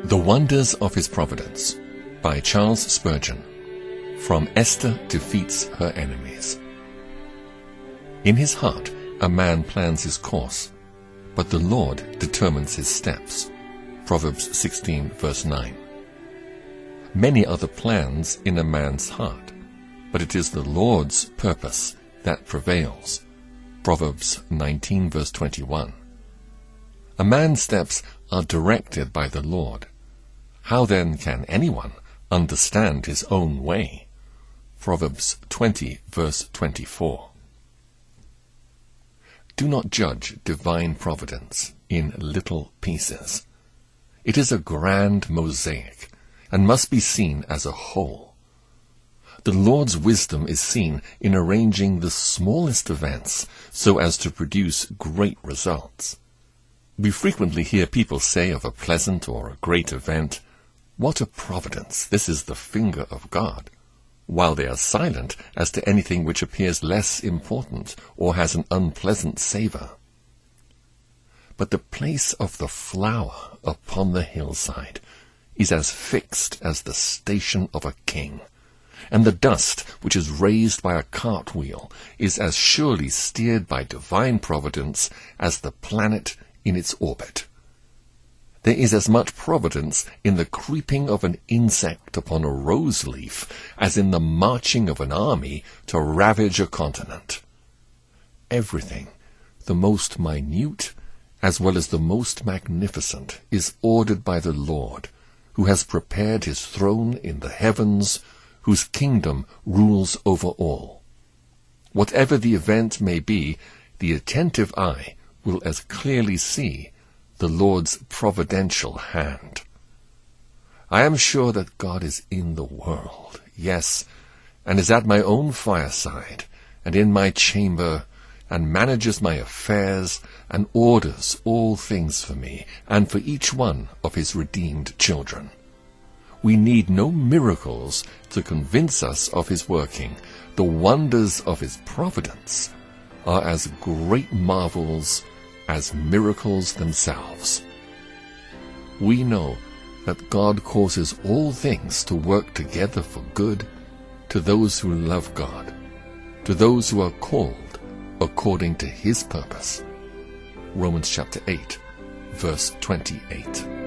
The Wonders of His Providence by Charles Spurgeon. From Esther Defeats Her Enemies. In his heart a man plans his course, but the Lord determines his steps. Proverbs 16 verse 9. Many are the plans in a man's heart, but it is the Lord's purpose that prevails. Proverbs 19 verse 21. A man's steps are directed by the Lord. How then can anyone understand his own way? Proverbs 20 verse 24. Do not judge divine providence in little pieces. It is a grand mosaic and must be seen as a whole. The Lord's wisdom is seen in arranging the smallest events so as to produce great results. We frequently hear people say of a pleasant or a great event, "What a providence! This is the finger of God," while they are silent as to anything which appears less important or has an unpleasant savor. But the place of the flower upon the hillside is as fixed as the station of a king, and the dust which is raised by a cartwheel is as surely steered by divine providence as the planet in its orbit. There is as much providence in the creeping of an insect upon a rose leaf as in the marching of an army to ravage a continent. Everything, the most minute as well as the most magnificent, is ordered by the Lord, who has prepared his throne in the heavens, whose kingdom rules over all. Whatever the event may be, the attentive eye will as clearly see the Lord's providential hand. I am sure that God is in the world, yes, and is at my own fireside, and in my chamber, and manages my affairs, and orders all things for me, and for each one of his redeemed children. We need no miracles to convince us of his working. The wonders of his providence are as great marvels as miracles themselves. We know that God causes all things to work together for good to those who love God, to those who are called according to his purpose. Romans chapter 8, verse 28.